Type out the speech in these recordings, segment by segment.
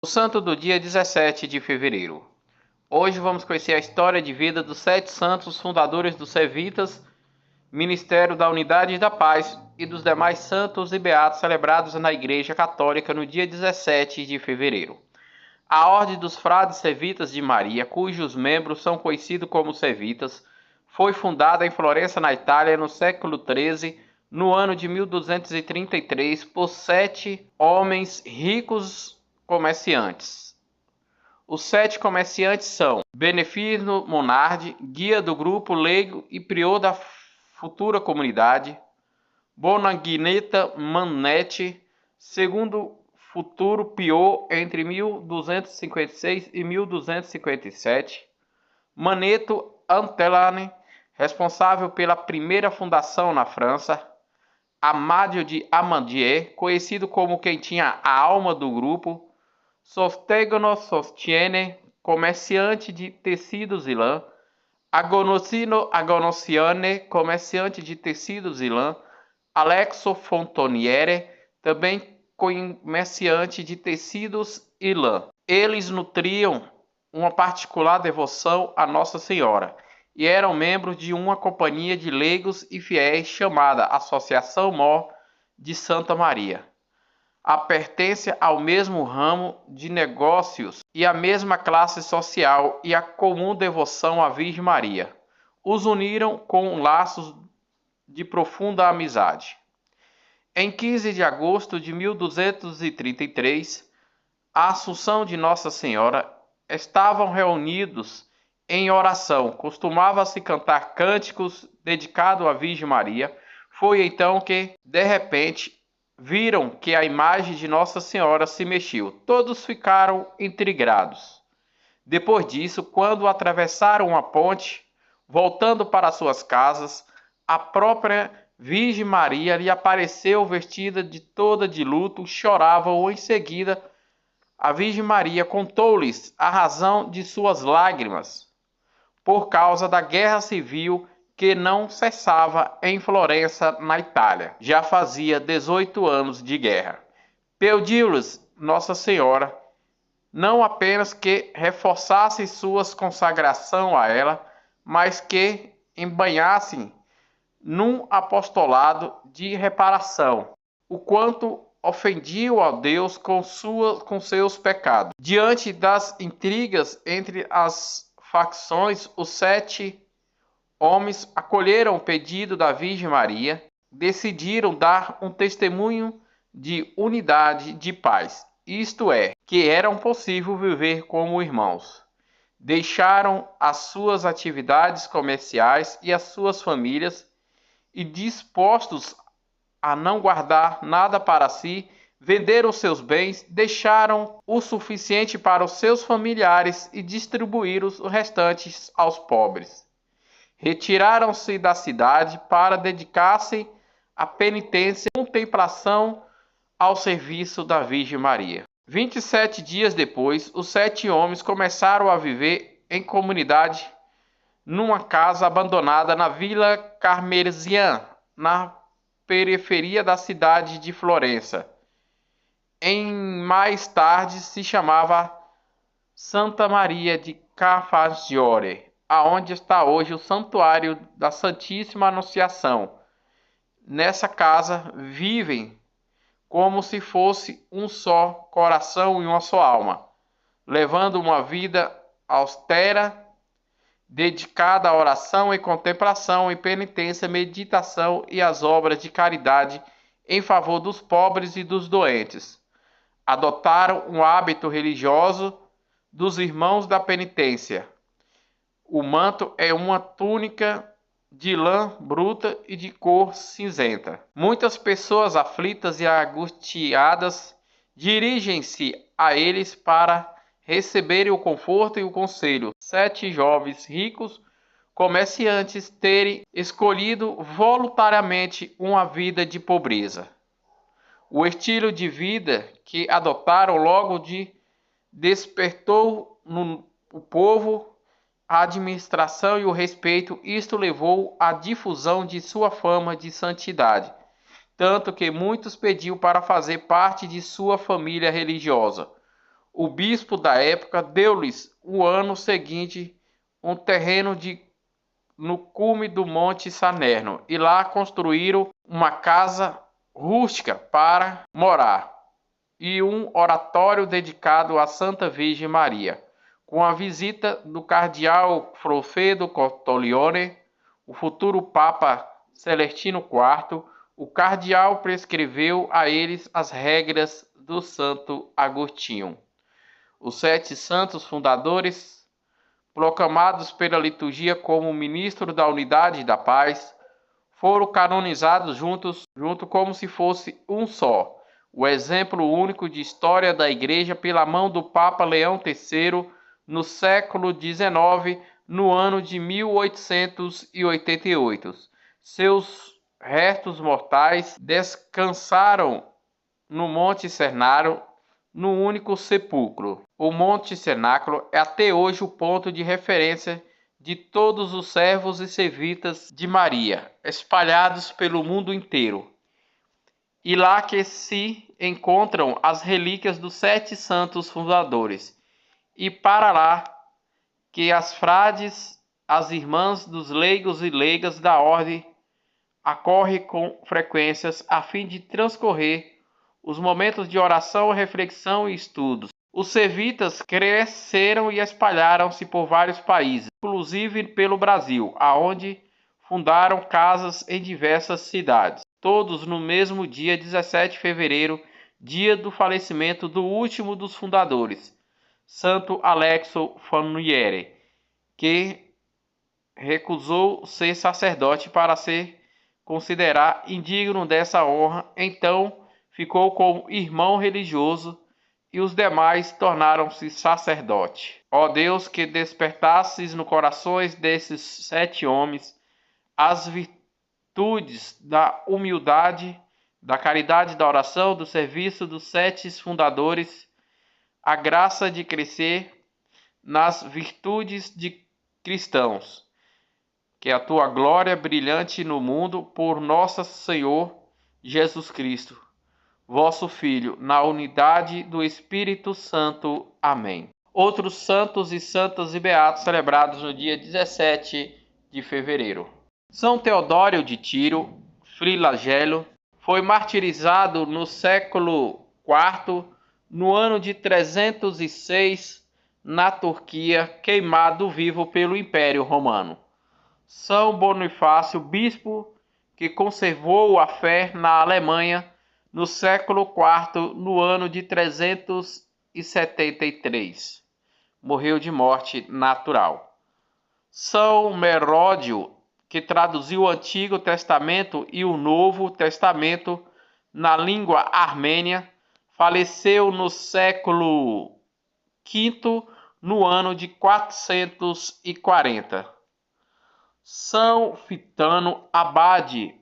O santo do dia 17 de fevereiro. Hoje vamos conhecer a história de vida dos 7 santos fundadores dos Servitas, Ministério da Unidade e da Paz e dos demais santos e beatos celebrados na Igreja Católica no dia 17 de fevereiro. A Ordem dos Frades Servitas de Maria, cujos membros são conhecidos como Servitas, foi fundada em Florença, na Itália, no século XIII, no ano de 1233, por 7 homens ricos comerciantes. Os 7 comerciantes são Benefício Monardi, guia do grupo leigo e prior da futura comunidade; Bonagnetta Manetti, segundo futuro prior entre 1256 e 1257; Manetto Antellane, responsável pela primeira fundação na França; Amádio de Amandier, conhecido como quem tinha a alma do grupo; Sostegno Sostiene, comerciante de tecidos e lã; Agostino Agostiniani, comerciante de tecidos e lã; Alexo Fontoniere, também comerciante de tecidos e lã. Eles nutriam uma particular devoção a Nossa Senhora e eram membros de uma companhia de leigos e fiéis chamada Associação Mor de Santa Maria. Pertence ao mesmo ramo de negócios e à mesma classe social e à comum devoção à Virgem Maria. Os uniram com laços de profunda amizade. Em 15 de agosto de 1233, a Assunção de Nossa Senhora, estavam reunidos em oração. Costumava-se cantar cânticos dedicados à Virgem Maria. Foi então que, de repente, viram que a imagem de Nossa Senhora se mexeu. Todos ficaram intrigados. Depois disso, quando atravessaram a ponte, voltando para suas casas, a própria Virgem Maria lhe apareceu vestida de toda de luto, choravam. Em seguida, a Virgem Maria contou-lhes a razão de suas lágrimas, por causa da guerra civil que não cessava em Florença, na Itália. Já fazia 18 anos de guerra. Pediu-lhes Nossa Senhora não apenas que reforçassem suas consagração a ela, mas que embanhassem num apostolado de reparação, o quanto ofendiam a Deus com seus pecados. Diante das intrigas entre as facções, os 7 homens acolheram o pedido da Virgem Maria, decidiram dar um testemunho de unidade, de paz, isto é, que era possível viver como irmãos. Deixaram as suas atividades comerciais e as suas famílias e, dispostos a não guardar nada para si, venderam seus bens, deixaram o suficiente para os seus familiares e distribuíram os restantes aos pobres. Retiraram-se da cidade para dedicar-se à penitência e contemplação ao serviço da Virgem Maria. 27 dias depois, os 7 homens começaram a viver em comunidade numa casa abandonada na Vila Carmesian, na periferia da cidade de Florença. Mais tarde se chamava Santa Maria de Cafagiore, aonde está hoje o Santuário da Santíssima Anunciação. Nessa casa vivem como se fosse um só coração e uma só alma, levando uma vida austera, dedicada à oração e contemplação e penitência, meditação e às obras de caridade em favor dos pobres e dos doentes. Adotaram um hábito religioso dos irmãos da penitência. O manto é uma túnica de lã bruta e de cor cinzenta. Muitas pessoas aflitas e angustiadas dirigem-se a eles para receberem o conforto e o conselho. 7 jovens ricos comerciantes terem escolhido voluntariamente uma vida de pobreza. O estilo de vida que adotaram logo despertou no povo a administração e o respeito. Isto levou à difusão de sua fama de santidade, tanto que muitos pediam para fazer parte de sua família religiosa. O bispo da época deu-lhes o ano seguinte um terreno no cume do Monte Salerno, e lá construíram uma casa rústica para morar e um oratório dedicado à Santa Virgem Maria. Com a visita do cardeal Frofedo Cortolione, o futuro Papa Celestino IV, o cardeal prescreveu a eles as regras do Santo Agostinho. Os 7 santos fundadores, proclamados pela liturgia como ministro da unidade e da paz, foram canonizados junto como se fosse um só. O exemplo único de história da Igreja pela mão do Papa Leão III no século XIX, no ano de 1888. Seus restos mortais descansaram no Monte Cenáculo, no único sepulcro. O Monte Cenáculo é até hoje o ponto de referência de todos os servos e servitas de Maria, espalhados pelo mundo inteiro. E lá que se encontram as relíquias dos 7 santos fundadores. E para lá que as frades, as irmãs dos leigos e leigas da ordem, acorrem com frequências a fim de transcorrer os momentos de oração, reflexão e estudos. Os servitas cresceram e espalharam-se por vários países, inclusive pelo Brasil, aonde fundaram casas em diversas cidades, todos no mesmo dia 17 de fevereiro, dia do falecimento do último dos fundadores, Santo Alexo Faniere, que recusou ser sacerdote para ser considerado indigno dessa honra, então ficou como irmão religioso e os demais tornaram-se sacerdote. Ó Deus, que despertasses no corações desses 7 homens as virtudes da humildade, da caridade, da oração, do serviço dos 7 fundadores, a graça de crescer nas virtudes de cristãos, que a tua glória brilhante no mundo por nosso Senhor Jesus Cristo, vosso Filho, na unidade do Espírito Santo. Amém. Outros santos e santas e beatos celebrados no dia 17 de fevereiro. São Teodório de Tiro, flagelo, foi martirizado no século IV, no ano de 306, na Turquia, queimado vivo pelo Império Romano. São Bonifácio, bispo, que conservou a fé na Alemanha no século IV, no ano de 373. Morreu de morte natural. São Meródio, que traduziu o Antigo Testamento e o Novo Testamento na língua armênia, faleceu no século V, no ano de 440. São Fitano Abade,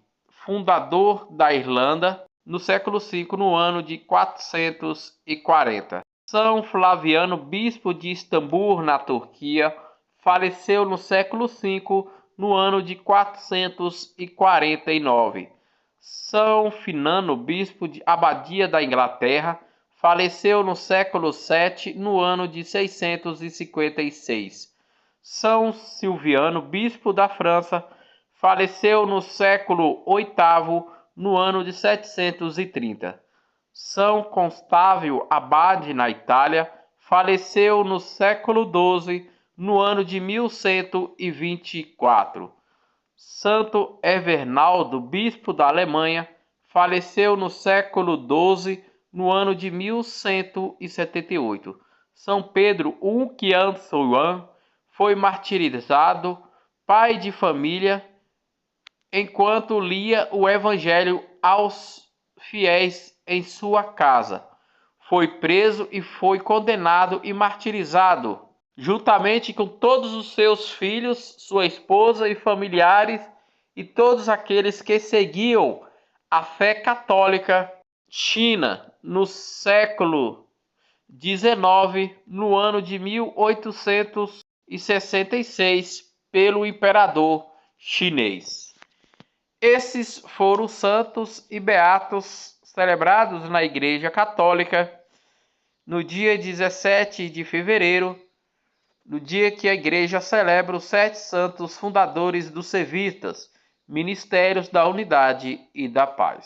fundador da Irlanda, no século V, no ano de 440. São Flaviano, bispo de Istambul, na Turquia, faleceu no século V, no ano de 449. São Finano, bispo de Abadia da Inglaterra, faleceu no século VII, no ano de 656. São Silviano, bispo da França, faleceu no século VIII, no ano de 730. São Constávio Abade, na Itália, faleceu no século XII, no ano de 1124. Santo Evernaldo, bispo da Alemanha, faleceu no século XII, no ano de 1178. São Pedro Unquian foi martirizado, pai de família, enquanto lia o Evangelho aos fiéis em sua casa. Foi preso e foi condenado e martirizado, juntamente com todos os seus filhos, sua esposa e familiares, e todos aqueles que seguiam a fé católica. China, no século XIX, no ano de 1866, pelo imperador chinês. Esses foram os santos e beatos celebrados na Igreja Católica no dia 17 de fevereiro, no dia que a Igreja celebra os 7 santos fundadores dos Sevitas, Ministérios da Unidade e da Paz.